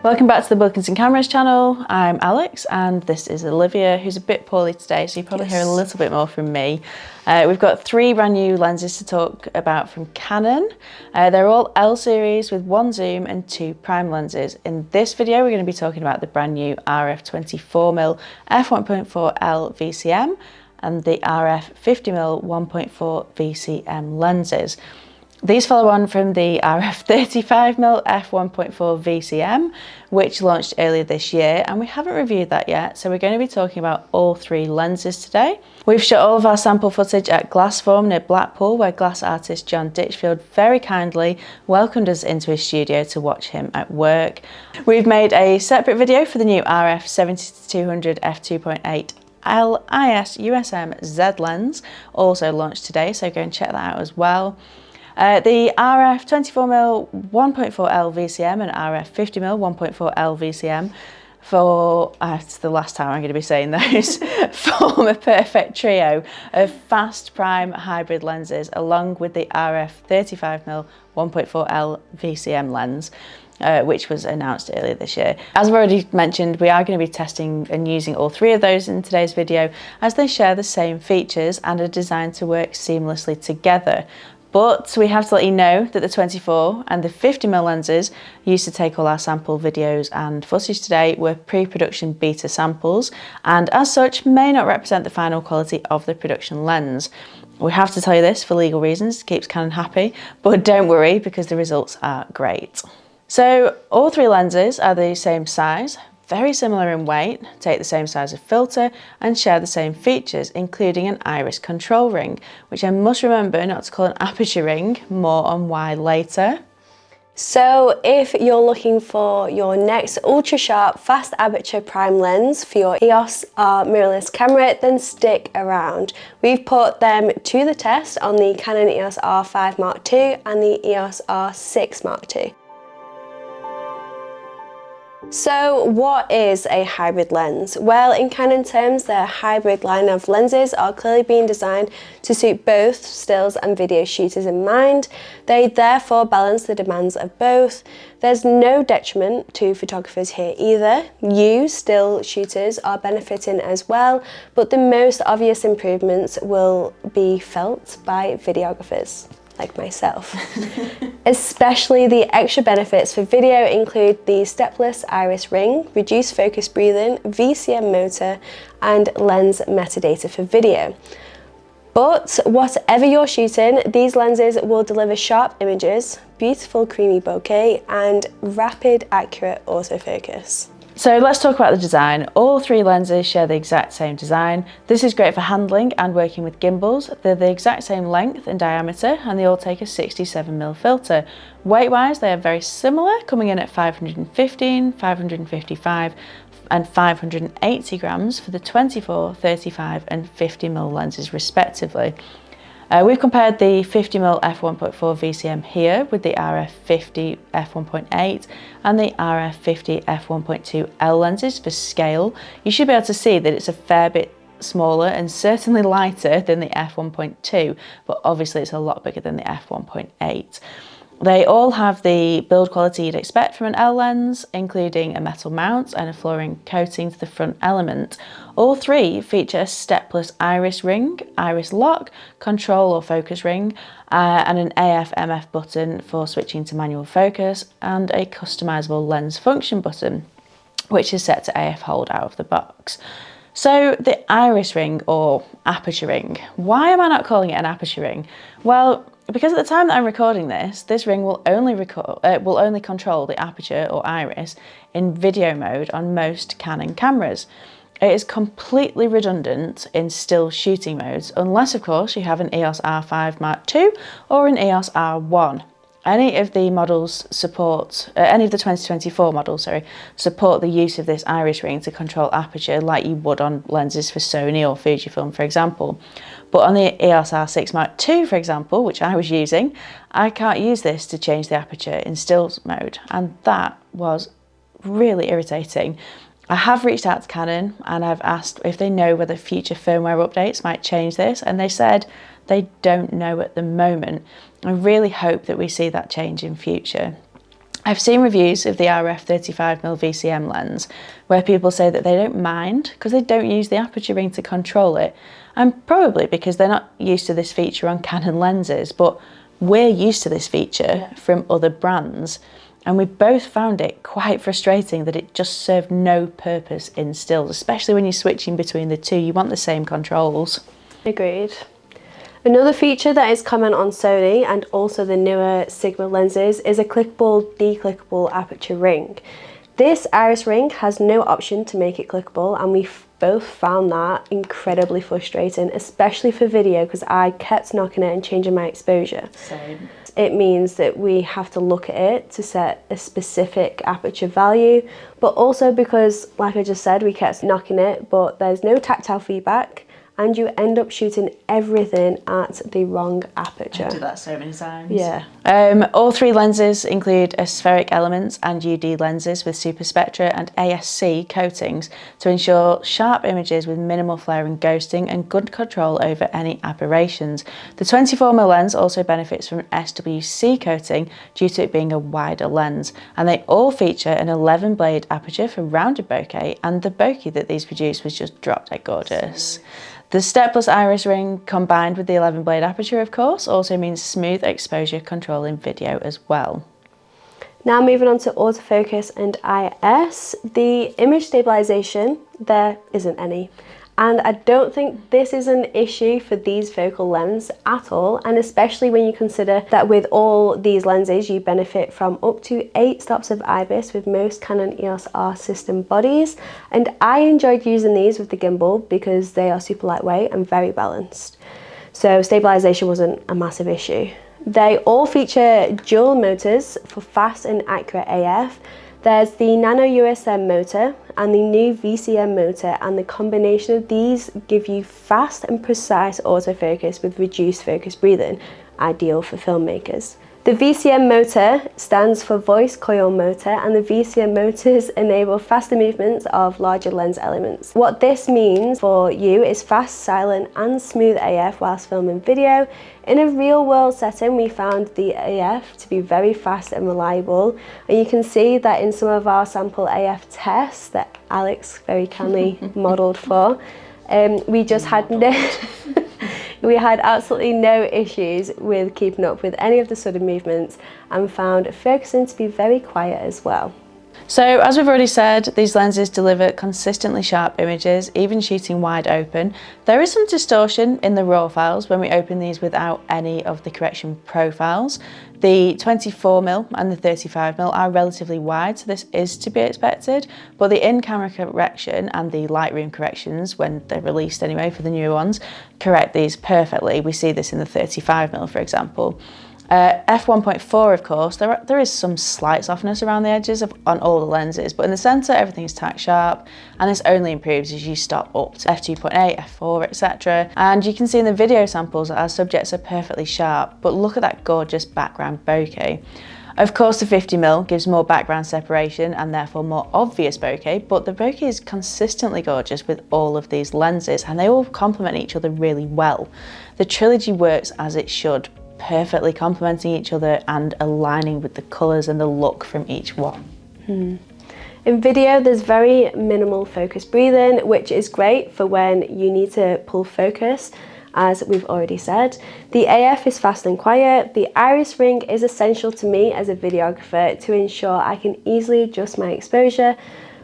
Welcome back to the Wilkinson Cameras channel. I'm Alex and this is Olivia, who's a bit poorly today, so you probably hear a little bit more from me. We've got 3 brand new lenses to talk about from Canon. They're all L series with 1 zoom and 2 prime lenses. In this video we're going to be talking about the brand new RF 24mm F1.4L VCM and the RF 50mm 1.4 VCM lenses. These follow on from the RF 35mm F1.4 VCM, which launched earlier this year, and we haven't reviewed that yet, so we're going to be talking about all 3 lenses today. We've shot all of our sample footage at Glassform near Blackpool, where glass artist John Ditchfield very kindly welcomed us into his studio to watch him at work. We've made a separate video for the new RF 70-200 f2.8 LIS USM Z lens, also launched today, so go and check that out as well. The RF 24mm 1.4L VCM and RF 50mm 1.4L VCM it's the last time I'm going to be saying those, form a perfect trio of fast prime hybrid lenses along with the RF 35mm 1.4L VCM lens, which was announced earlier this year. As I've already mentioned, we are going to be testing and using all 3 of those in today's video as they share the same features and are designed to work seamlessly together. But we have to let you know that the 24 and the 50mm lenses used to take all our sample videos and footage today were pre-production beta samples, and as such may not represent the final quality of the production lens. We have to tell you this for legal reasons, it keeps Canon happy, but don't worry because the results are great. So all 3 lenses are the same size, very similar in weight, take the same size of filter and share the same features, including an iris control ring, which I must remember not to call an aperture ring, more on why later. So if you're looking for your next ultra sharp fast aperture prime lens for your EOS R mirrorless camera, then stick around. We've put them to the test on the Canon EOS R5 Mark II and the EOS R6 Mark II. So what is a hybrid lens? Well, in Canon terms, their hybrid line of lenses are clearly being designed to suit both stills and video shooters in mind. They therefore balance the demands of both. There's no detriment to photographers here either. You, still shooters, are benefiting as well, but the most obvious improvements will be felt by videographers like myself. Especially the extra benefits for video include the stepless iris ring, reduced focus breathing, VCM motor, and lens metadata for video. But whatever you're shooting, these lenses will deliver sharp images, beautiful creamy bokeh, and rapid, accurate autofocus. So let's talk about the design. All 3 lenses share the exact same design. This is great for handling and working with gimbals. They're the exact same length and diameter, and they all take a 67mm filter. Weight-wise, they are very similar, coming in at 515, 555, and 580 grams for the 24, 35, and 50mm lenses respectively. We've compared the 50mm f1.4 VCM here with the RF 50 f1.8 and the RF 50 f1.2L lenses for scale. You should be able to see that it's a fair bit smaller and certainly lighter than the f1.2, but obviously it's a lot bigger than the f1.8. They all have the build quality you'd expect from an L lens, including a metal mount and a fluorine coating to the front element. All 3 feature a stepless iris ring, iris lock, control or focus ring, and an AF/MF button for switching to manual focus, and a customizable lens function button, which is set to AF hold out of the box. So the iris ring or aperture ring, why am I not calling it an aperture ring? Well, because at the time that I'm recording this ring will only control the aperture or iris in video mode on most Canon cameras. It is completely redundant in still shooting modes, unless of course you have an EOS R5 Mark II or an EOS R1. Any of the models support, any of the 2024 models, support the use of this iris ring to control aperture like you would on lenses for Sony or Fujifilm, for example. But on the EOS R6 Mark II, for example, which I was using, I can't use this to change the aperture in stills mode, and that was really irritating. I have reached out to Canon and I've asked if they know whether future firmware updates might change this, and they said they don't know at the moment. I really hope that we see that change in future. I've seen reviews of the RF 35mm VCM lens where people say that they don't mind because they don't use the aperture ring to control it, and probably because they're not used to this feature on Canon lenses, but we're used to this feature from other brands, and we both found it quite frustrating that it just served no purpose in stills, especially when you're switching between the two. You want the same controls. Agreed. Another feature that is common on Sony and also the newer Sigma lenses is a clickable, declickable aperture ring. This iris ring has no option to make it clickable, and we both found that incredibly frustrating, especially for video, because I kept knocking it and changing my exposure. Same. It means that we have to look at it to set a specific aperture value, but also because, like I just said, we kept knocking it, but there's no tactile feedback, and you end up shooting everything at the wrong aperture. I do that so many times. Yeah. All three lenses include aspheric elements and UD lenses with superspectra and ASC coatings to ensure sharp images with minimal flare and ghosting and good control over any aberrations. The 24mm lens also benefits from an SWC coating due to it being a wider lens, and they all feature an 11 blade aperture for rounded bokeh, and the bokeh that these produce was just drop dead gorgeous. The stepless iris ring combined with the 11 blade aperture, of course, also means smooth exposure control in video as well. Now moving on to autofocus and IS, the image stabilization, there isn't any. And I don't think this is an issue for these focal lenses at all, and especially when you consider that with all these lenses you benefit from up to 8 stops of IBIS with most Canon EOS R system bodies, and I enjoyed using these with the gimbal because they are super lightweight and very balanced. So stabilization wasn't a massive issue. They all feature dual motors for fast and accurate AF. There's the Nano USM motor and the new VCM motor, and the combination of these give you fast and precise autofocus with reduced focus breathing, ideal for filmmakers. The VCM motor stands for voice coil motor, and the VCM motors enable faster movements of larger lens elements. What this means for you is fast, silent and smooth AF whilst filming video. In a real world setting, we found the AF to be very fast and reliable, and you can see that in some of our sample AF tests that Alex very kindly modelled for, we just had we had absolutely no issues with keeping up with any of the sudden movements, and found focusing to be very quiet as well. So as we've already said, these lenses deliver consistently sharp images, even shooting wide open. There is some distortion in the raw files when we open these without any of the correction profiles. The 24mm and the 35mm are relatively wide, so this is to be expected, but the in-camera correction and the Lightroom corrections, when they're released anyway for the newer ones, correct these perfectly. We see this in the 35mm, for example. F1.4, of course, there is some slight softness around the edges on all the lenses, but in the centre everything is tack sharp, and this only improves as you stop up to F2.8, F4, etc. And you can see in the video samples that our subjects are perfectly sharp, but look at that gorgeous background bokeh. Of course, the 50mm gives more background separation and therefore more obvious bokeh, but the bokeh is consistently gorgeous with all of these lenses, and they all complement each other really well. The trilogy works as it should, perfectly complementing each other and aligning with the colours and the look from each one. In video, there's very minimal focus breathing, which is great for when you need to pull focus, as we've already said. The AF is fast and quiet. The iris ring is essential to me as a videographer to ensure I can easily adjust my exposure,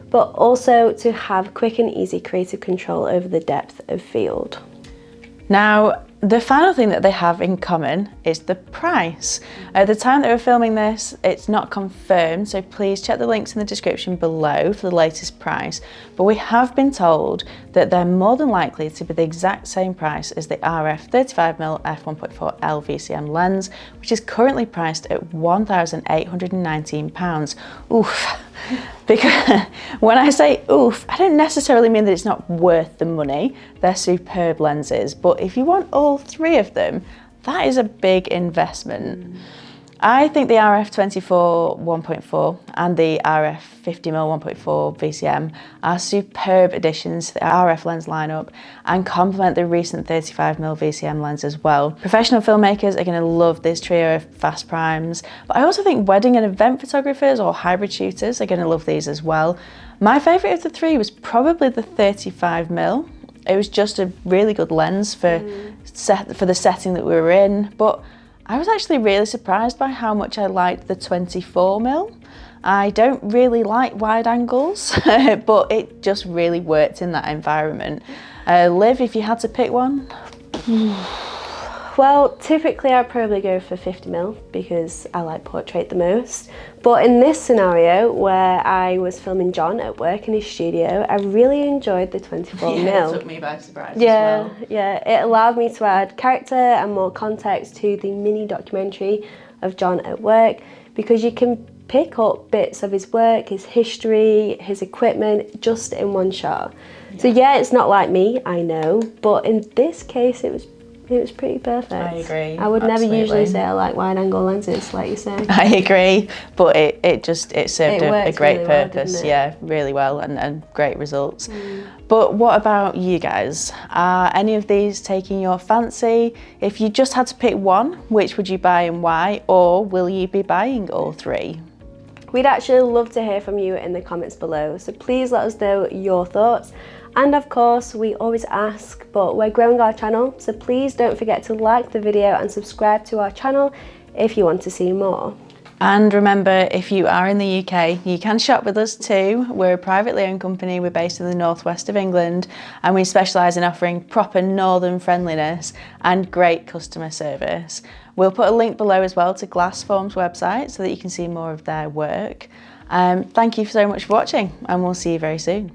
but also to have quick and easy creative control over the depth of field. Now, the final thing that they have in common is the price. At the time that we're filming this, it's not confirmed, so please check the links in the description below for the latest price, but we have been told that they're more than likely to be the exact same price as the RF 35mm F1.4L VCM lens, which is currently priced at £1,819. Oof. Because when I say oof, I don't necessarily mean that it's not worth the money. They're superb lenses, but if you want all three of them, that is a big investment. I think the RF 24 1.4 and the RF 50mm 1.4 VCM are superb additions to the RF lens lineup and complement the recent 35mm VCM lens as well. Professional filmmakers are going to love this trio of fast primes, but I also think wedding and event photographers or hybrid shooters are going to love these as well. My favourite of the three was probably the 35mm. It was just a really good lens for the setting that we were in, but I was actually really surprised by how much I liked the 24mm. I don't really like wide angles, but it just really worked in that environment. Liv, if you had to pick one? Well, typically I'd probably go for 50mm because I like portrait the most. But in this scenario where I was filming John at work in his studio, I really enjoyed the 24mm. Yeah, it took me by surprise as well. Yeah, it allowed me to add character and more context to the mini documentary of John at work, because you can pick up bits of his work, his history, his equipment, just in one shot. Yeah. So yeah, it's not like me, I know, but in this case it was pretty perfect. I agree. I would absolutely. never usually say I like wide angle lenses, like you say. I agree, but it served a great really purpose. Well, yeah, really well, and great results. But what about you guys? Are any of these taking your fancy? If you just had to pick one, which would you buy and why? Or will you be buying all three? We'd actually love to hear from you in the comments below, so please let us know your thoughts. And of course, we always ask, but we're growing our channel, so please don't forget to like the video and subscribe to our channel if you want to see more. And remember, if you are in the UK, you can shop with us too. We're a privately owned company, we're based in the northwest of England, and we specialise in offering proper northern friendliness and great customer service. We'll put a link below as well to Glassform's website so that you can see more of their work. Thank you so much for watching, and we'll see you very soon.